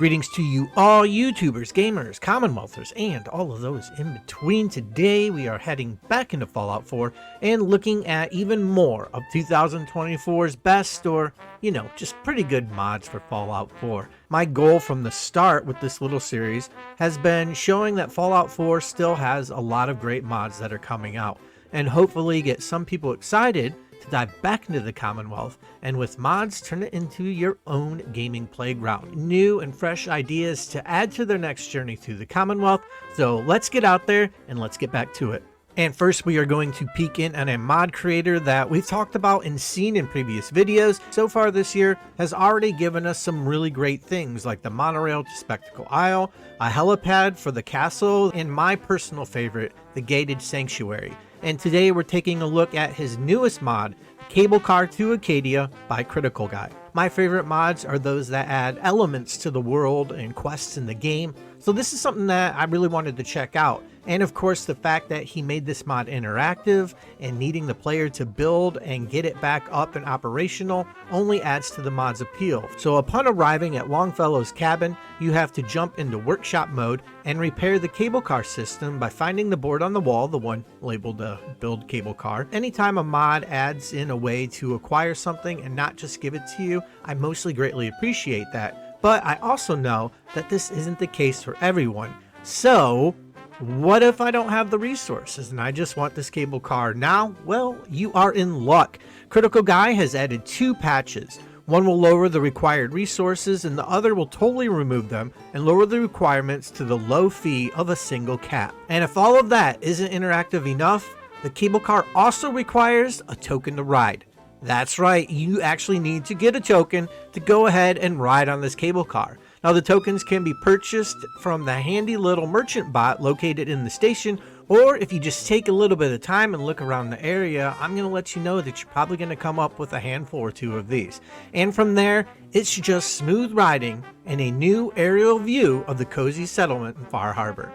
Greetings to you all YouTubers, gamers, Commonwealthers, and all of those in between. Today we are heading back into Fallout 4 and looking at even more of 2024's best, or, you know, just pretty good mods for Fallout 4. My goal from the start with this little series has been showing that Fallout 4 still has a lot of great mods that are coming out, and hopefully get some people excited to dive back into the Commonwealth, and with mods turn it into your own gaming playground. New and fresh ideas to add to their next journey through the Commonwealth. So let's get out there and let's get back to it. And first we are going to peek in on a mod creator that we've talked about and seen in previous videos. So far this year has already given us some really great things like the monorail to Spectacle Isle, a helipad for the castle, and my personal favorite, the gated sanctuary. And today we're taking a look at his newest mod, Cable Car to Acadia by KriticalGuy. My favorite mods are those that add elements to the world and quests in the game, so this is something that I really wanted to check out. And of course the fact that he made this mod interactive and needing the player to build and get it back up and operational only adds to the mod's appeal. So upon arriving at Longfellow's cabin, you have to jump into workshop mode and repair the cable car system by finding the board on the wall, the one labeled the build cable car. Anytime a mod adds in a way to acquire something and not just give it to you, I mostly greatly appreciate that. But I also know that this isn't the case for everyone. So what if I don't have the resources and I just want this cable car now? Well, you are in luck. KriticalGuy has added 2 patches. One will lower the required resources and the other will totally remove them and lower the requirements to the low fee of a single cap. And if all of that isn't interactive enough, the cable car also requires a token to ride. That's right, you actually need to get a token to go ahead and ride on this cable car. Now the tokens can be purchased from the handy little merchant bot located in the station, or if you just take a little bit of time and look around the area, I'm going to let you know that you're probably going to come up with a handful or 2 of these. And from there, it's just smooth riding and a new aerial view of the cozy settlement in Far Harbor.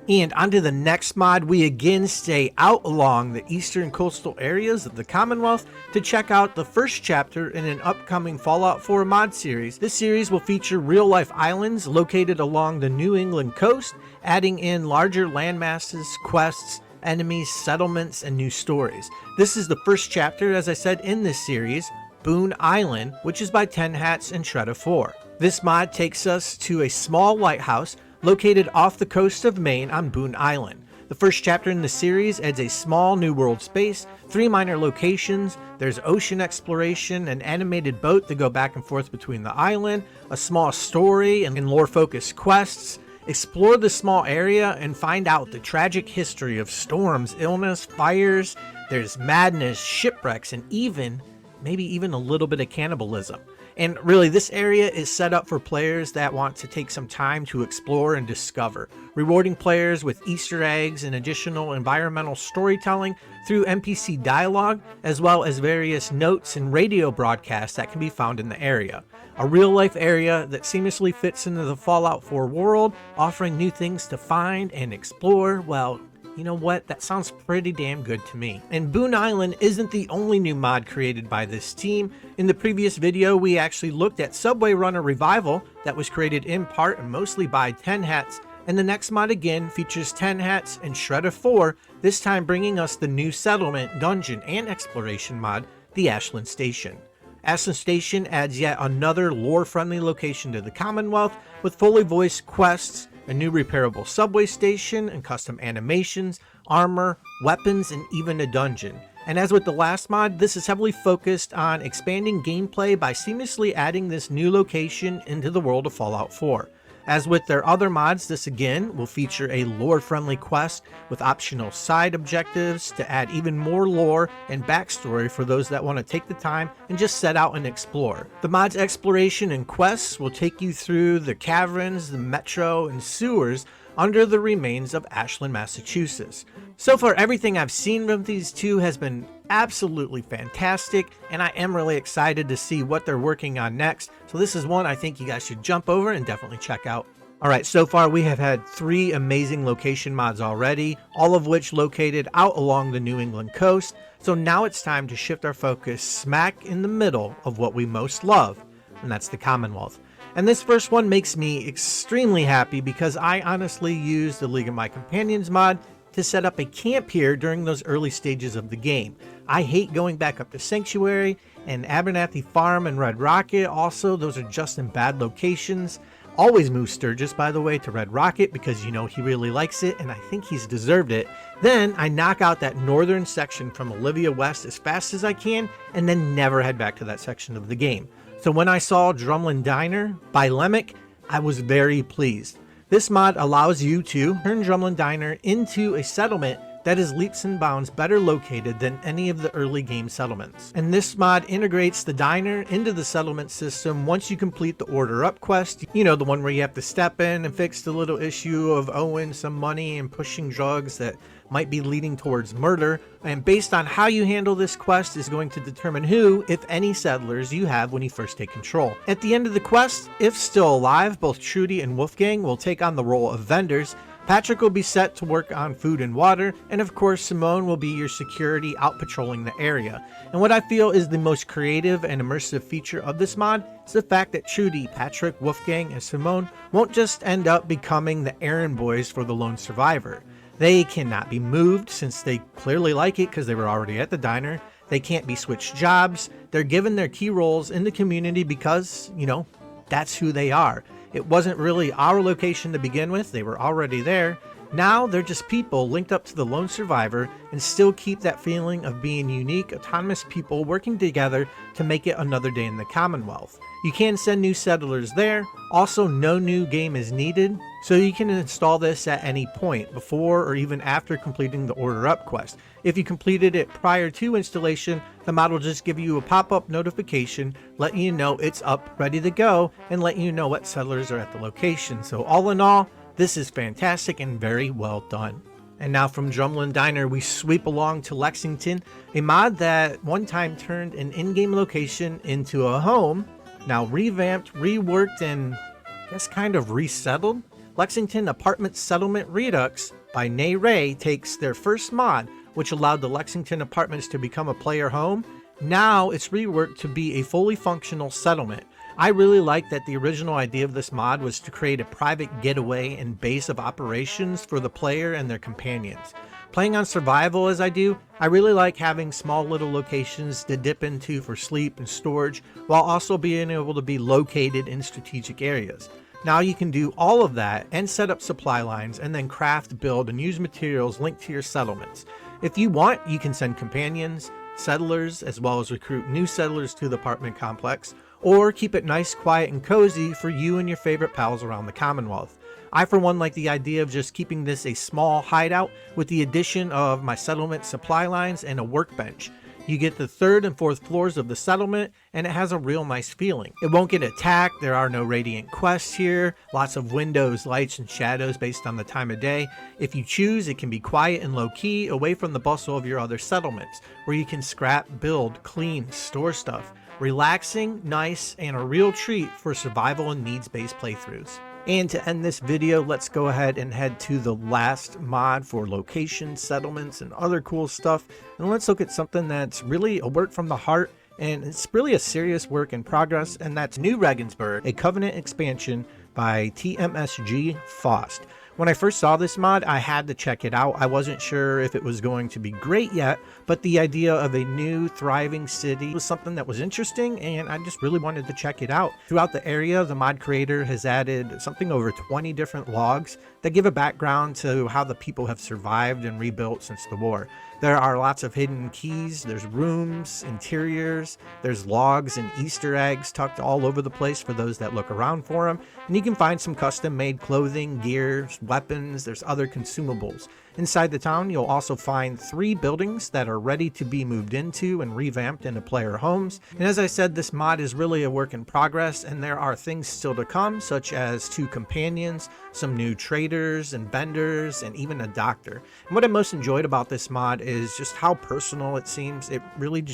And onto the next mod, we again stay out along the eastern coastal areas of the Commonwealth to check out the first chapter in an upcoming Fallout 4 mod series. This series will feature real-life islands located along the New England coast, adding in larger landmasses, quests, enemies, settlements, and new stories. This is the first chapter, as I said, in this series, Boon Island, which is by tenhats and Shredder4. This mod takes us to a small lighthouse located off the coast of Maine on Boon Island. The first chapter in the series adds a small new world space, 3 minor locations, there's ocean exploration, an animated boat to go back and forth between the island, a small story and lore-focused quests. Explore the small area and find out the tragic history of storms, illness, fires, there's madness, shipwrecks, and maybe even a little bit of cannibalism. And really, this area is set up for players that want to take some time to explore and discover, rewarding players with Easter eggs and additional environmental storytelling through NPC dialogue, as well as various notes and radio broadcasts that can be found in the area. A real-life area that seamlessly fits into the Fallout 4 world, offering new things to find and explore. Well, you know what? That sounds pretty damn good to me. And Boon Island isn't the only new mod created by this team. In the previous video, we actually looked at Subway Runner Revival that was created in part and mostly by tenhats. And the next mod again features tenhats and Shredder4, this time bringing us the new settlement, dungeon, and exploration mod, the Ashland Station. Ashland Station adds yet another lore-friendly location to the Commonwealth with fully voiced quests, a new repairable subway station, and custom animations, armor, weapons, and even a dungeon. And as with the last mod, this is heavily focused on expanding gameplay by seamlessly adding this new location into the world of Fallout 4. As with their other mods, this again will feature a lore-friendly quest with optional side objectives to add even more lore and backstory for those that want to take the time and just set out and explore. The mod's exploration and quests will take you through the caverns, the metro, and sewers under the remains of Ashland, Massachusetts. So far, everything I've seen from these 2 has been absolutely fantastic, and I am really excited to see what they're working on next. So this is one I think you guys should jump over and definitely check out. Alright, so far we have had 3 amazing location mods already, all of which located out along the New England coast. So now it's time to shift our focus smack in the middle of what we most love, and that's the Commonwealth. And this first one makes me extremely happy because I honestly used the League of My Companions mod to set up a camp here during those early stages of the game. I hate going back up to Sanctuary, and Abernathy Farm and Red Rocket also, those are just in bad locations. Always move Sturgis, by the way, to Red Rocket because, you know, he really likes it and I think he's deserved it. Then I knock out that northern section from Olivia West as fast as I can and then never head back to that section of the game. So when I saw Drumlin Diner by Lemecc, I was very pleased. This mod allows you to turn Drumlin Diner into a settlement that is leaps and bounds better located than any of the early game settlements. And this mod integrates the diner into the settlement system once you complete the Order Up quest. You know, the one where you have to step in and fix the little issue of owing some money and pushing drugs that might be leading towards murder. And based on how you handle this quest is going to determine who, if any, settlers you have when you first take control. At the end of the quest, if still alive, both Trudy and Wolfgang will take on the role of vendors. Patrick will be set to work on food and water, and of course Simone will be your security out patrolling the area. And what I feel is the most creative and immersive feature of this mod is the fact that Trudy, Patrick, Wolfgang, and Simone won't just end up becoming the errand boys for the lone survivor. They cannot be moved since they clearly like it because they were already at the diner. They can't be switched jobs. They're given their key roles in the community because, you know, that's who they are. It wasn't really our location to begin with, they were already there. Now they're just people linked up to the lone survivor and still keep that feeling of being unique, autonomous people working together to make it another day in the Commonwealth. You can send new settlers there. Also, no new game is needed, so you can install this at any point, before or even after completing the Order Up quest. If you completed it prior to installation, the mod will just give you a pop-up notification letting you know it's up, ready to go, and letting you know what settlers are at the location. So all in all, this is fantastic and very well done. And now from Drumlin Diner, we sweep along to Lexington, a mod that one time turned an in-game location into a home, now revamped, reworked, and I guess kind of resettled. Lexington Apartment Settlement Redux by NaiRae takes their first mod, which allowed the Lexington apartments to become a player home. Now it's reworked to be a fully functional settlement. I really like that the original idea of this mod was to create a private getaway and base of operations for the player and their companions. Playing on survival as I do, I really like having small little locations to dip into for sleep and storage, while also being able to be located in strategic areas. Now you can do all of that and set up supply lines and then craft, build, and use materials linked to your settlements. If you want, you can send companions, settlers, as well as recruit new settlers to the apartment complex, or keep it nice, quiet, and cozy for you and your favorite pals around the Commonwealth. I for one like the idea of just keeping this a small hideout with the addition of my settlement supply lines and a workbench. You get the 3rd and 4th floors of the settlement, and it has a real nice feeling. It won't get attacked, there are no radiant quests here, lots of windows, lights, and shadows based on the time of day. If you choose, it can be quiet and low-key, away from the bustle of your other settlements, where you can scrap, build, clean, store stuff. Relaxing, nice, and a real treat for survival and needs-based playthroughs. And to end this video, let's go ahead and head to the last mod for locations, settlements, and other cool stuff. And let's look at something that's really a work from the heart, and it's really a serious work in progress, and that's New Regensburg, a Covenant expansion by xTMSGxFaust. When I first saw this mod, I had to check it out. I wasn't sure if it was going to be great yet, but the idea of a new, thriving city was something that was interesting, and I just really wanted to check it out. Throughout the area, the mod creator has added something over 20 different logs that give a background to how the people have survived and rebuilt since the war. There are lots of hidden keys, there's rooms, interiors, there's logs and Easter eggs tucked all over the place for those that look around for them, and you can find some custom-made clothing, gear, weapons, there's other consumables. Inside the town, you'll also find 3 buildings that are ready to be moved into and revamped into player homes. And as I said, this mod is really a work in progress, and there are things still to come, such as 2 companions, some new traders and vendors, and even a doctor. And what I most enjoyed about this mod is just how personal it seems. It really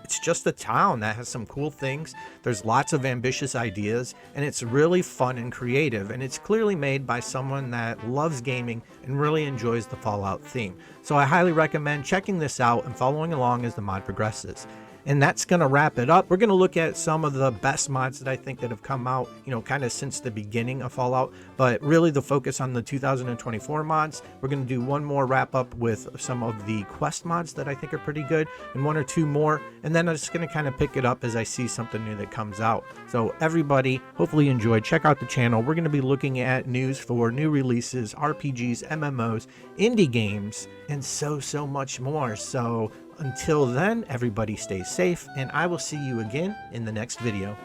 it's just a town that has some cool things. There's lots of ambitious ideas, and it's really fun and creative, and it's clearly made by someone that loves gaming and really enjoys the Fallout theme. So I highly recommend checking this out and following along as the mod progresses. And that's going to wrap it up. We're going to look at some of the best mods that I think that have come out, kind of since the beginning of Fallout, but really the focus on the 2024 mods. We're going to do one more wrap up with some of the quest mods that I think are pretty good, and one or two more, and then I'm just going to kind of pick it up as I see something new that comes out. So everybody, hopefully you enjoyed. Check out the channel. We're going to be looking at news for new releases, RPGs, MMOs, indie games, and so much more. So until then, everybody stay safe, and I will see you again in the next video.